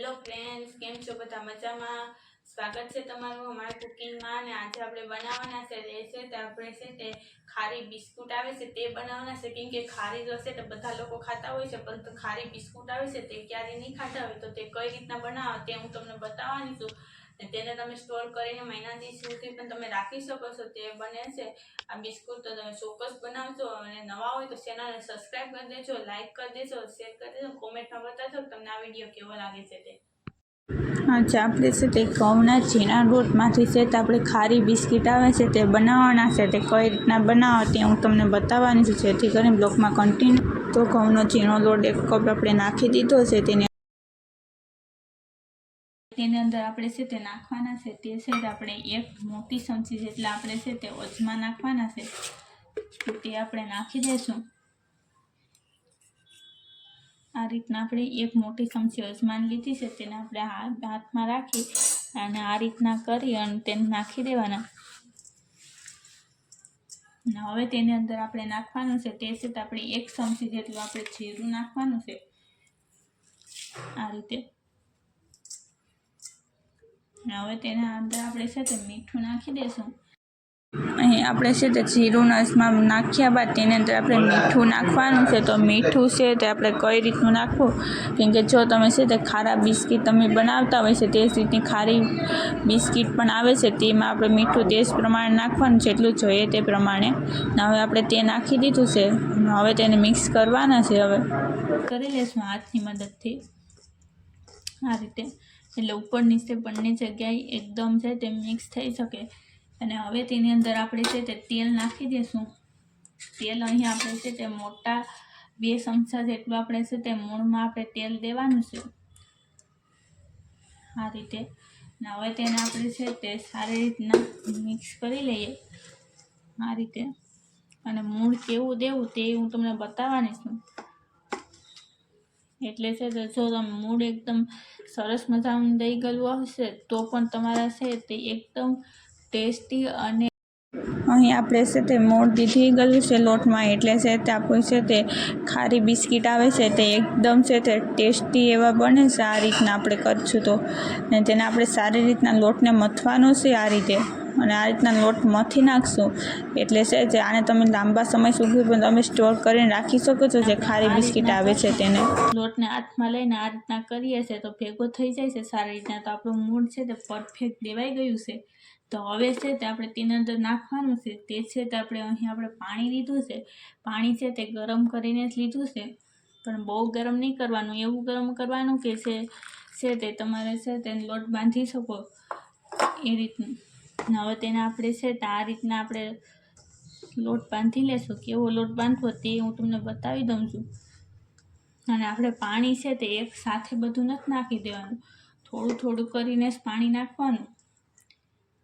Hello friends, કેમ છો? બધા મજામાં? સ્વાગત છે તમારું અમારા કુકિંગમાં. અને આજે આપણે બનાવવાના છે તે આપણે છે તે ખારી બિસ્કુટ આવે છે તે બનાવવાના છે. કેમ કે ખારી જો છે તે બધા લોકો ખાતા હોય છે, પરંતુ ખારી બિસ્કુટ આવે છે તે ક્યારેય નહીં ખાતા હોય. તો તે કઈ રીતના બનાવે તે હું તમને બતાવવાની છું. તેને તમે સ્ટોર કરીને મહિના દિવસ સુધી પણ તમે રાખી શકો છો. તે બને છે આ બિસ્કુટ તો તમે ચોક્કસ બનાવજો. અને નવા હોય તો ચેનલને સબસ્ક્રાઈબ કરી દેજો, લાઈક કરી દેજો, શેર કરી દેજો, કોમેન્ટમાં બતાવજો તમને આ વિડીયો કેવો લાગે છે તે. અચ્છા, આપણે છે તે ઘઉંના ઝીણા લોટમાંથી છે તે આપણે ખારી બિસ્કિટ આવે છે તે બનાવવાના છે. તે કઈ રીતના બનાવો તે હું તમને બતાવવાની છું, જેથી કરીને બ્લોગમાં કન્ટિન્યુ. તો ઘઉંનો ઝીણો લોટ 1 કપ આપણે નાખી દીધો છે. તેની અંદર આપણે છે તે નાખવાના છે તે છે તે આપણે 1 મોટી ચમચી જેટલા આપણે છે તે અજમા નાખવાના છે. તે આપણે નાખી દઈશું. આ રીતના આપણે 1 મોટી ચમચી અજમાન લીધી છે, તેને આપણે હાથમાં રાખી અને આ રીતના કરી અને તેને નાખી દેવાના. હવે તેની અંદર આપણે નાખવાનું છે તે છે આપણે 1 ચમચી જેટલું આપણે જીરું નાખવાનું છે. આ રીતે. હવે તેના અંદર આપણે છે તે મીઠું નાખી દઈશું. અહીં આપણે છે તે જીરું અજમા નાખ્યા બાદ તેની અંદર આપણે મીઠું નાખવાનું છે. તો મીઠું છે તે આપણે કઈ રીતનું નાખવું, કેમ કે જો તમે છે તે ખારા બિસ્કિટ તમે બનાવતા હોય છે તે જ રીતની ખારી બિસ્કિટ પણ આવે છે, તેમાં આપણે મીઠું તે જ પ્રમાણે નાખવાનું, જેટલું જોઈએ તે પ્રમાણે. હવે આપણે તે નાખી દીધું છે. હવે તેને મિક્સ કરવાના છે. હવે કરી લઈશું હાથની મદદથી આ રીતે, એટલે ઉપર નીચે બંને જગ્યાએ એકદમ છે તે મિક્સ થઈ શકે. અને હવે તેની અંદર આપણે છે તે તેલ નાખી દઈશું. તેલ અહીં આપણે છે તે મોટા 2 ચમચા જેટલું આપણે છે તે મૂળમાં આપણે તેલ દેવાનું છે આ રીતે. અને હવે તેને આપણે છે તે સારી રીતના મિક્સ કરી લઈએ આ રીતે. અને મૂળ કેવું દેવું તે હું તમને બતાવવાની છું. એટલે છે તો જો તમે મૂળ એકદમ સરસ મજાનું દઈ ગયેલું હશે તો પણ તમારા છે તે એકદમ ટેસ્ટી. અને અહીં આપણે છે તે મૂળ દીધી ગયેલું છે લોટમાં, એટલે છે તે આપણું છે તે ખારી બિસ્કિટ આવે છે તે એકદમ છે તે ટેસ્ટી એવા બને છે. આ રીતના આપણે કરીશું તો, ને તેને આપણે સારી રીતના લોટને મથવાનો છે આ રીતે. અને આ રીતના લોટ મથી નાખશું એટલે છે જે આને તમે લાંબા સમય સુધી પણ તમે સ્ટોર કરીને રાખી શકો છો. જે ખારી બિસ્કિટ આવે છે તેને લોટને હાથમાં લઈને આ રીતના કરીએ છીએ તો ભેગો થઈ જાય છે સારી રીતના. તો આપણું મૂળ છે તે પરફેક્ટ દેવાઈ ગયું છે. તો હવે છે તે આપણે તેની અંદર નાખવાનું છે તે છે તે આપણે અહીં આપણે પાણી લીધું છે. પાણી છે તે ગરમ કરીને જ લીધું છે, પણ બહુ ગરમ નહીં કરવાનું. એવું ગરમ કરવાનું કે છે તે તમારે છે તેને લોટ બાંધી શકો એ રીતનું. હવે તેને આપણે છે તે આ રીતના આપણે લોટ બાંધી લેશું. કેવો લોટ બાંધવો તે હું તમને બતાવી દઉં છું. અને આપણે પાણી છે તે એક સાથે બધું નથી નાખી દેવાનું, થોડું થોડું કરીને જ પાણી નાખવાનું.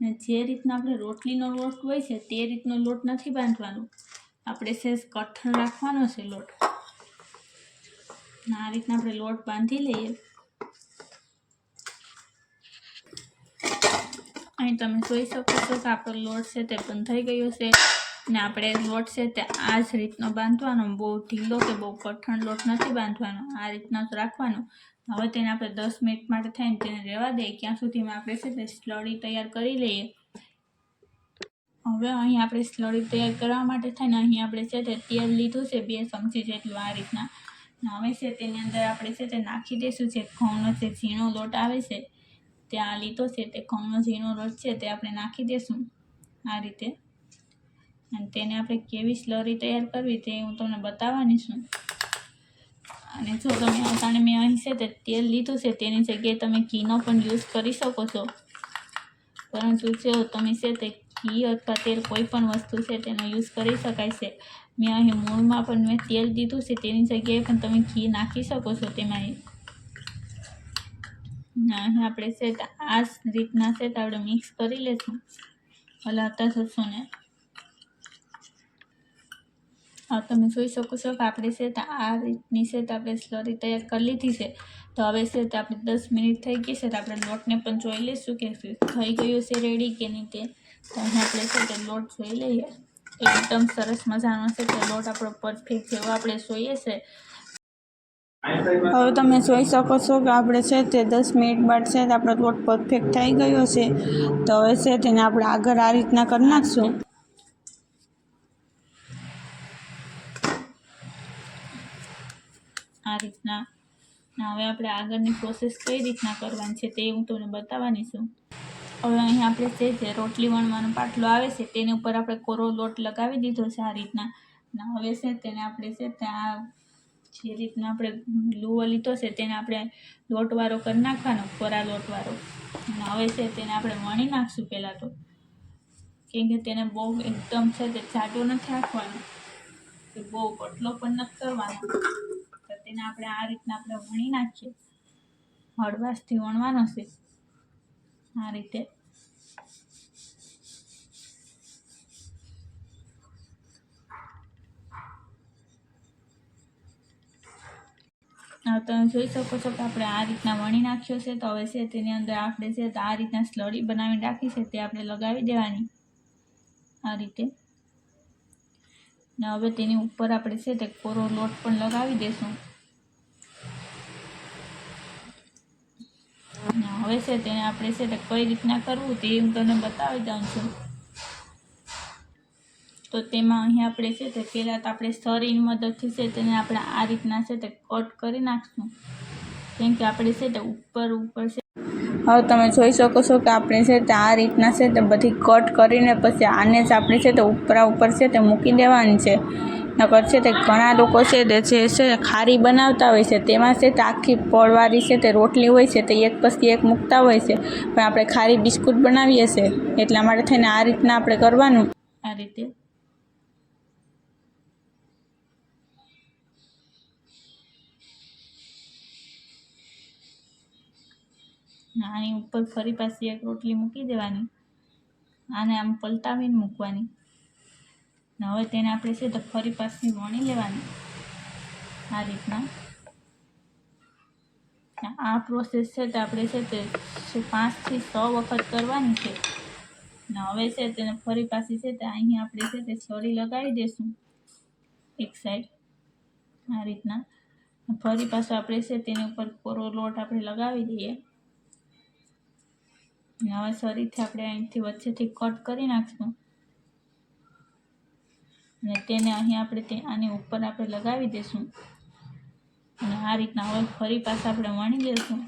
ને જે રીતના આપણે રોટલીનો લોટ હોય છે તે રીતનો લોટ નથી બાંધવાનું, આપણે સહેજ કઠણ રાખવાનો છે લોટ. આ રીતના આપણે લોટ બાંધી લઈએ. અહીં તમે જોઈ શકો છો કે આપણો લોટ છે તે બંધાઈ ગયો છે. ને આપણે લોટ છે તે આ જ રીતનો બાંધવાનો, બહુ ઢીલો કે બહુ કઠણ લોટ નથી બાંધવાનો, આ રીતના જ રાખવાનો. હવે તેને આપણે 10 મિનિટ માટે થઈને તેને રહેવા દઈએ, ક્યાં સુધીમાં આપણે છે તે સ્લરી તૈયાર કરી લઈએ. હવે અહીં આપણે સ્લરી તૈયાર કરવા માટે થઈને અહીં આપણે છે તે તેલ લીધું છે 2 ચમચી જેટલું આ રીતના. હવે છે તેની અંદર આપણે છે તે નાખી દઈશું જે ઘઉંનો જે ઝીણો લોટ આવે છે ત્યાં લીધો છે તે ઘઉંનો ઝીણો લોટ છે તે આપણે નાખી દઈશું આ રીતે. અને તેને આપણે કેવી સ્લરી તૈયાર કરવી તે હું તમને બતાવવાની છું. અને જો તમે અટાણે મેં અહીં છે તે તેલ લીધું છે તેની જગ્યાએ તમે ઘીનો પણ યુઝ કરી શકો છો, પરંતુ જો તમે છે તે ઘી અથવા તેલ કોઈ પણ વસ્તુ છે તેનો યુઝ કરી શકાય છે. મેં અહીં મૂળમાં પણ મેં તેલ દીધું છે, તેની જગ્યાએ પણ તમે ઘી નાખી શકો છો તેમાં. અહીં આપણે છે તે આ જ રીતના છે તે આપણે મિક્સ કરી લઈશું, હલાવતા જશું ને. હા, તમે જોઈ શકો છો કે આપણે છે તે આ રીતની છે તે આપણે સ્લરી તૈયાર કરી લીધી છે. તો હવે છે તે આપણે 10 મિનિટ થઈ ગઈ છે તો આપણે લોટને પણ જોઈ લઈશું કે થઈ ગયું છે રેડી કે નહીં તે. તો અહીં આપણે છે તે લોટ જોઈ લઈએ. એકદમ સરસ મજાનો છે તે લોટ આપણો પરફેક્ટ જેવો આપણે જોઈએ છે. હવે તમે જોઈ શકો છો કે આપણે છે તે 10 મિનિટ બાદ છે તે આપણો લોટ પરફેક્ટ થઈ ગયો છે. તો હવે છે તેને આપણે આગળ આ રીતના કરી નાખશું. આ રીતના. હવે આપણે આગળની પ્રોસેસ કઈ રીતના કરવાની છે તે હું તમને બતાવવાની છું. હવે અહીં આપણે જે રોટલી વણવાનો પાટલો આવે છે તેની ઉપર આપણે કોરો લોટ લગાવી દીધો છે આ રીતના. હવે છે તેને આપણે છે ત્યાં જે રીતના આપણે લુવો લીધો છે તેને આપણે લોટવાળો કરી નાખવાનો, કોરા લોટવાળો. અને હવે છે તેને આપણે વણી નાખશું પહેલાં તો, કેમ કે તેને બહુ એકદમ છે તે જાડો નથી રાખવાનો, કે બહુ પતલો પણ નથી કરવાનો. તો તેને આપણે આ રીતના આપણે વણી નાખીએ. હળવાશથી વણવાનો છે આ રીતે. તમે જોઈ શકો છો કે આપણે આ રીતના વણી નાખ્યો છે. તો હવે છે તેની અંદર આપણે છે તો આ રીતના સ્લરી બનાવીને રાખી છે તે આપણે લગાવી દેવાની આ રીતે. ને હવે તેની ઉપર આપણે છે તે કોરો લોટ પણ લગાવી દઈશું. અને હવે છે તેને આપણે છે તે કઈ રીતના કરવું તે હું તમને બતાવી દઉં છું. તો તેમાં અહીં આપણે છે તે પહેલાં તો આપણે સરીની મદદથી છે તેને આપણે આ રીતના છે તે કટ કરી નાખશું, કેમ કે આપણે છે તે ઉપર છે. હવે તમે જોઈ શકો છો કે આપણે છે તે આ રીતના છે તે બધી કટ કરીને પછી આને જ આપણે છે તે ઉપર છે તે મૂકી દેવાની છે. નકર છે તે ઘણા લોકો છે તે છે ખારી બનાવતા હોય છે તેમાં છે તે આખી પડવાળી છે તે રોટલી હોય છે તે એક પછી એક મૂકતા હોય છે, પણ આપણે ખારી બિસ્કુટ બનાવીએ છીએ એટલા માટે થઈને આ રીતના આપણે કરવાનું. આ રીતે આની ઉપર ફરી પાછી એક રોટલી મૂકી દેવાની, આને આમ પલટાવીને મૂકવાની. હવે તેને આપણે છે તો ફરી પાછી વણી લેવાની આ રીતના. આ પ્રોસેસ છે તો આપણે છે તે 5 થી 6 વખત કરવાની છે. ને હવે છે તેને ફરી પાછી છે તે અહીં આપણે છે તે છરી લગાવી દઈશું એક સાઈડ આ રીતના. ફરી પાછું આપણે છે તેની ઉપર કોરો લોટ આપણે લગાવી દઈએ. હવે છરીથી આપણે અહીંથી વચ્ચેથી કટ કરી નાખશું અને તેને અહીં આપણે આની ઉપર આપણે લગાવી દઈશું. અને આ રીતના હવે ફરી પાછા આપણે વણી લઈશું,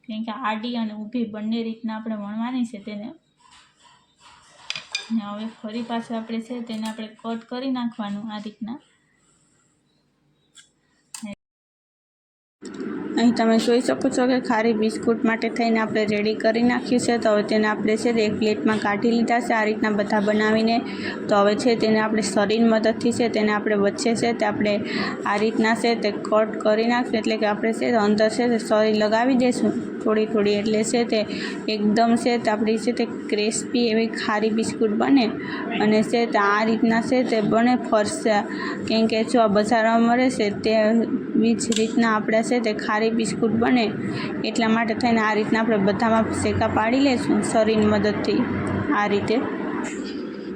કેમ કે આડી અને ઊભી બંને રીતના આપણે વણવાની છે તેને. હવે ફરી પાછું આપણે છે તેને આપણે કટ કરી નાખવાનું આ રીતના. અહીં તમે જોઈ શકો છો કે ખારી બિસ્કુટ માટે થઈને આપણે રેડી કરી નાખ્યું છે. તો હવે તેને આપણે છે તે એક પ્લેટમાં કાઢી લીધા છે આ રીતના બધા બનાવીને. તો હવે છે તેને આપણે સરીની મદદથી છે તેને આપણે વચ્ચે છે તે આપણે આ રીતના છે તે કટ કરી નાખશું, એટલે કે આપણે છે અંદર છે તે સરી લગાવી દઈશું થોડી થોડી, એટલે છે તે એકદમ છે તે આપણી છે તે ક્રિસ્પી એવી ખારી બિસ્કુટ બને. અને છે તે આ રીતના છે તે બને ફરશે, કેમ કે જો આ બજારમાં મળે છે તેવી જ રીતના આપણે છે તે ખારી બિસ્કુટ બને. એટલા માટે થઈને આ રીતના આપણે બધામાં શેકા પાડી લઈશું સરીની મદદથી આ રીતે.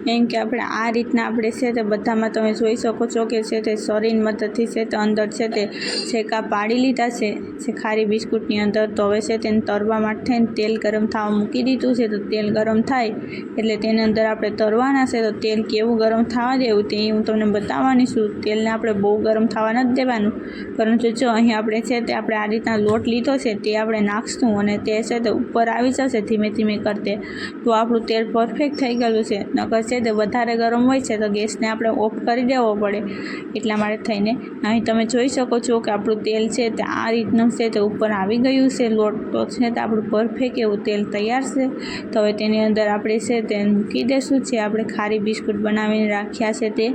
કેમ કે આપણે આ રીતના આપણે છે તે બધામાં તમે જોઈ શકો છો કે છે તે સરીની મદદથી છે તે અંદર છે તે શેકા પાડી લીધા છે ખારી બિસ્કુટની અંદર. તો હવે છે તેને તળવા માટે થઈને તેલ ગરમ થવા મૂકી દીધું છે. તો તેલ ગરમ થાય એટલે તેની અંદર આપણે તળવાના છે. તો તેલ કેવું ગરમ થવા દેવું તે હું તમને બતાવવાની છું. તેલને આપણે બહુ ગરમ થવા નથી દેવાનું, પરંતુ જો અહીં આપણે છે તે આપણે આ રીતના લોટ લીધો છે તે આપણે નાખશું અને તે છે તે ઉપર આવી જશે ધીમે ધીમે કરતે. તો આપણું તેલ પરફેક્ટ થઈ ગયેલું છે. નકર છે તે વધારે ગરમ હોય છે તો ગેસને આપણે ઓફ કરી દેવો પડે. એટલા માટે થઈને અહીં તમે જોઈ શકો છો કે આપણું તેલ છે તે આ રીતનું છે તે ઉપર આવી ગયું છે. લોટ તો છે તે આપણું પરફેક્ટ એવું તેલ તૈયાર છે. તો હવે તેની અંદર આપણે છે તે મૂકી દઈશું જે આપણે ખારી બિસ્કુટ બનાવીને રાખ્યા છે તે.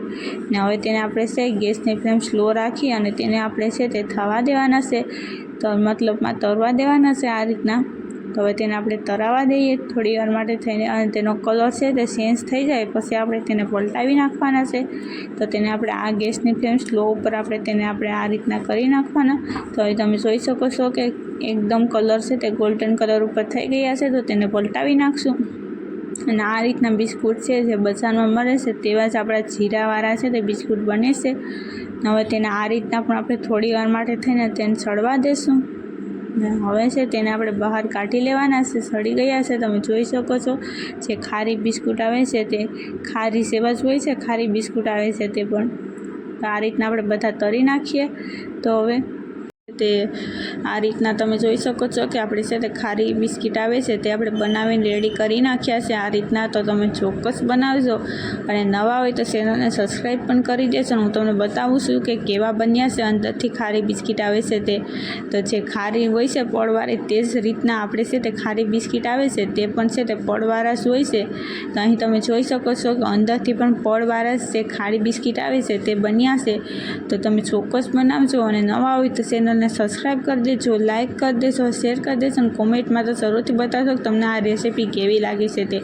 ને હવે તેને આપણે છે ગેસની ફ્લેમ સ્લો રાખી અને તેને આપણે છે તે થવા દેવાના છે, તો મતલબમાં તળવા દેવાના છે આ રીતના. તો હવે તેને આપણે તળાવવા દઈએ થોડી વાર માટે થઈને, અને તેનો કલર છે તે ચેન્જ થઈ જાય પછી આપણે તેને પલટાવી નાખવાના છે. તો તેને આપણે આ ગેસની ફ્લેમ સ્લો ઉપર આપણે તેને આપણે આ રીતના કરી નાખવાના. તો હવે તમે જોઈ શકો છો કે એકદમ કલર છે તે ગોલ્ડન કલર ઉપર થઈ ગયા છે. તો તેને પલટાવી નાખશું. અને આ રીતના બિસ્કુટ છે જે બજારમાં મળે છે તેવા જ આપણા જીરાવાળા છે તે બિસ્કુટ બને છે. હવે તેને આ રીતના પણ આપણે થોડી વાર માટે થઈને તેને સળવા દેશું ને હવે છે તેને આપણે બહાર કાઢી લેવાના છે. સળી ગયા છે, તમે જોઈ શકો છો. જે ખારી બિસ્કુટ આવે છે તે ખારી સેવા જ હોય છે, ખારી બિસ્કુટ આવે છે તે પણ. તો આ રીતના આપણે બધા તળી નાખીએ. તો હવે તે આ રીતના તમે જોઈ શકો છો કે આપણે છે તે ખારી બિસ્કિટ આવે છે તે આપણે બનાવીને રેડી કરી નાખ્યા છે આ રીતના. તો તમે ચોક્કસ બનાવજો અને નવા હોય તો ચેનલને સબસ્ક્રાઈબ પણ કરી દેજો. હું તમને બતાવું છું કે કેવા બન્યા છે. અંદરથી ખારી બિસ્કિટ આવે છે તે, તો જે ખારી હોય છે પડવાળી તે જ રીતના આપણે છે તે ખારી બિસ્કિટ આવે છે તે પણ છે તે પડવાળા જ હોય છે. તો અહીં તમે જોઈ શકો છો કે અંદરથી પણ પડવાળા જે ખારી બિસ્કિટ આવે છે તે બન્યા છે. તો તમે ચોક્કસ બનાવજો અને નવા હોય તો ચેનલને સબસ્ક્રાઈબ કરી દેજો, લાઇક કરી દેજો, શેર કરી દેજો અને કોમેન્ટમાં તો જરૂરથી બતાવશો કે તમને આ રેસીપી કેવી લાગી છે તે.